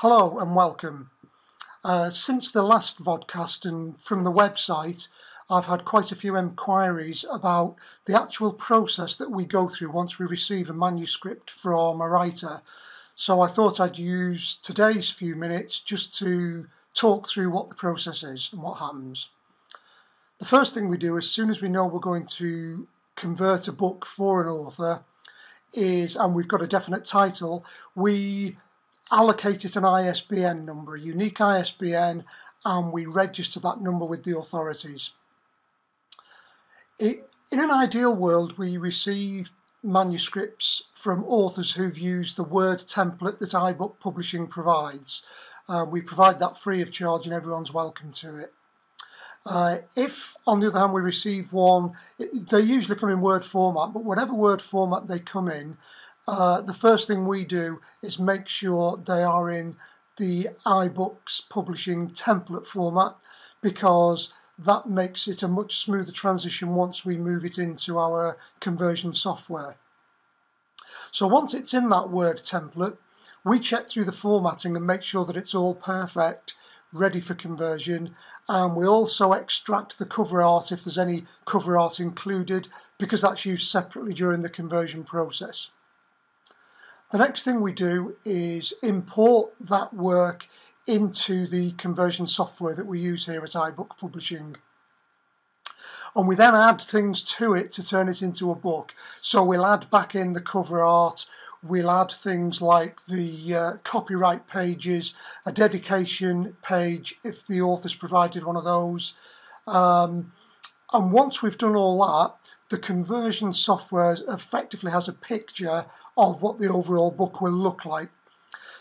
Hello and welcome. Since the last vodcast and from the website, I've had quite a few inquiries about the actual process that we go through once we receive a manuscript from a writer. So I thought I'd use today's few minutes just to talk through what the process is and what happens. The first thing we do as soon as we know we're going to convert a book for an author is, and we've got a definite title, we allocate it an ISBN number, a unique ISBN, and we register that number with the authorities. In an ideal world, we receive manuscripts from authors who've used the Word template that iBook publishing provides. We provide that free of charge and everyone's welcome to it. If, on the other hand, we receive one, they usually come in Word format, but whatever Word format they come in, the first thing we do is make sure they are in the iBooks publishing template format, because that makes it a much smoother transition once we move it into our conversion software. So once it's in that Word template, we check through the formatting and make sure that it's all perfect, ready for conversion, and we also extract the cover art if there's any cover art included, because that's used separately during the conversion process. The next thing we do is import that work into the conversion software that we use here at iBook Publishing. And we then add things to it to turn it into a book. So we'll add back in the cover art, we'll add things like the copyright pages, a dedication page if the author's provided one of those. And once we've done all that, the conversion software effectively has a picture of what the overall book will look like.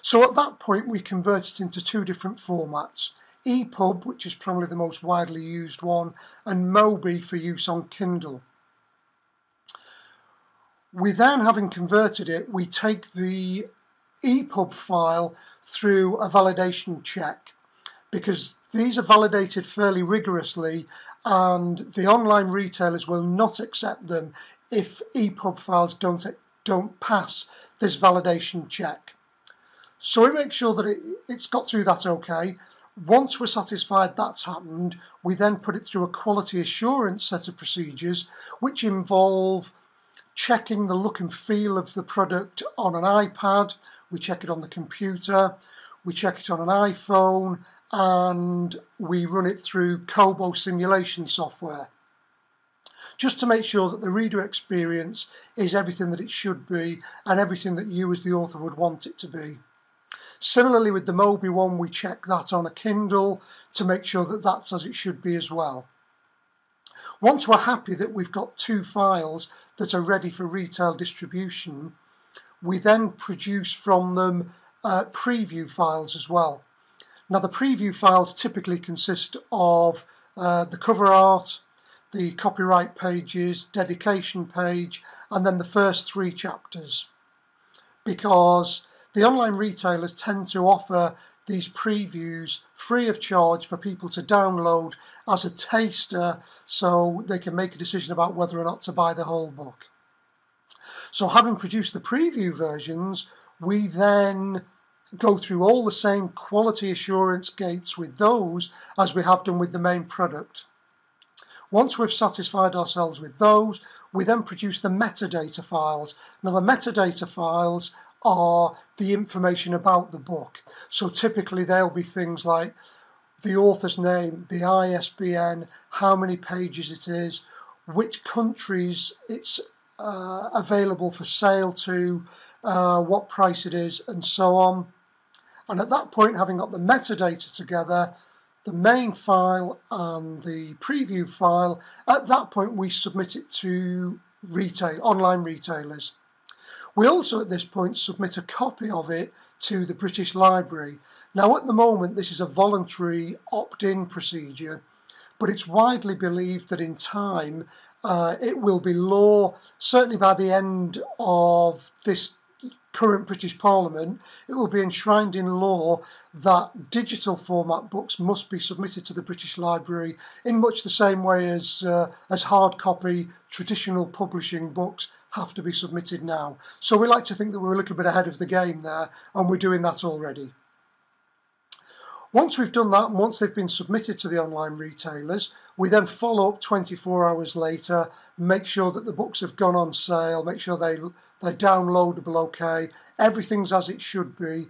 So at that point, we convert it into two different formats: EPUB, which is probably the most widely used one, and Mobi for use on Kindle. We then, having converted it, we take the EPUB file through a validation check, because these are validated fairly rigorously, and the online retailers will not accept them if EPUB files don't pass this validation check. So we make sure that it's got through that okay. Once we're satisfied that's happened, we then put it through a quality assurance set of procedures, which involve checking the look and feel of the product on an iPad, we check it on the computer, we check it on an iPhone, and we run it through Kobo simulation software, just to make sure that the reader experience is everything that it should be and everything that you as the author would want it to be. Similarly with the Mobi one, we check that on a Kindle to make sure that that's as it should be as well. Once we're happy that we've got two files that are ready for retail distribution, we then produce from them preview files as well. Now the preview files typically consist of the cover art, the copyright pages, dedication page, and then the first 3 chapters, because the online retailers tend to offer these previews free of charge for people to download as a taster, so they can make a decision about whether or not to buy the whole book. So having produced the preview versions, we then go through all the same quality assurance gates with those as we have done with the main product. Once we've satisfied ourselves with those, we then produce the metadata files. Now the metadata files are the information about the book. So typically they'll be things like the author's name, the ISBN, how many pages it is, which countries it's available for sale to, what price it is, and so on. And at that point, having got the metadata together, the main file and the preview file, at that point we submit it to online retailers. We also at this point submit a copy of it to the British Library. Now at the moment this is a voluntary opt-in procedure, but it's widely believed that in time it will be law, certainly by the end of this current British Parliament, it will be enshrined in law that digital format books must be submitted to the British Library in much the same way as hard copy traditional publishing books have to be submitted now. So we like to think that we're a little bit ahead of the game there, and we're doing that already. Once we've done that, and once they've been submitted to the online retailers, we then follow up 24 hours later, make sure that the books have gone on sale, make sure they're downloadable okay, everything's as it should be.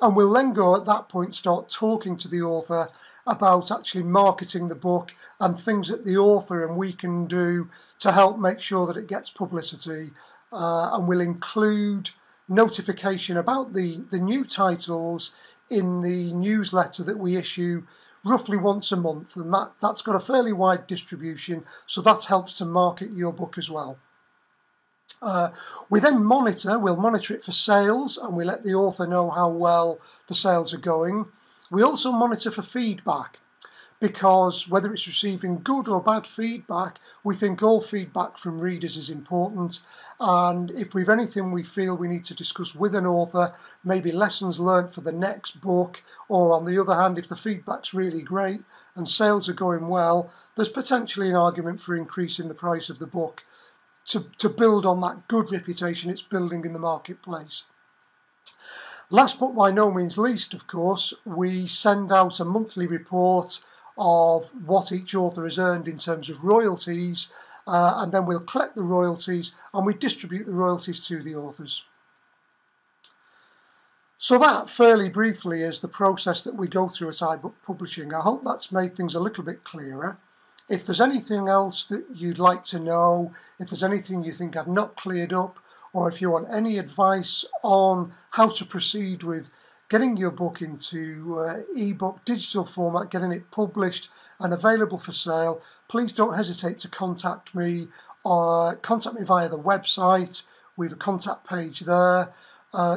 And we'll then go at that point start talking to the author about actually marketing the book and things that the author and we can do to help make sure that it gets publicity. And we'll include notification about the new titles in the newsletter that we issue roughly once a month, and that's got a fairly wide distribution, so that helps to market your book as well. We then we'll monitor it for sales, and we let the author know how well the sales are going. We also monitor for feedback, because whether it's receiving good or bad feedback, we think all feedback from readers is important. And if we've anything we feel we need to discuss with an author, maybe lessons learned for the next book, or on the other hand, if the feedback's really great and sales are going well, there's potentially an argument for increasing the price of the book to build on that good reputation it's building in the marketplace. Last but by no means least, of course, we send out a monthly report of what each author has earned in terms of royalties, and then we'll collect the royalties and we distribute the royalties to the authors. So that, fairly briefly, is the process that we go through at iBook Publishing. I hope that's made things a little bit clearer. If there's anything else that you'd like to know, if there's anything you think I've not cleared up, or if you want any advice on how to proceed with getting your book into ebook digital format, getting it published and available for sale, please don't hesitate to contact me via the website. We have a contact page there.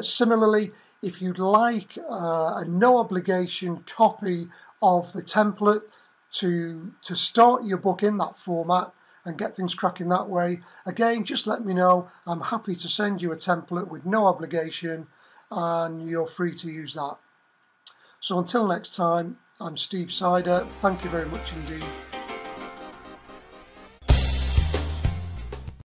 Similarly, if you'd like a no obligation copy of the template to start your book in that format and get things cracking that way, again, just let me know. I'm happy to send you a template with no obligation, and you're free to use that. So until next time, I'm Steve Syder. Thank you very much indeed.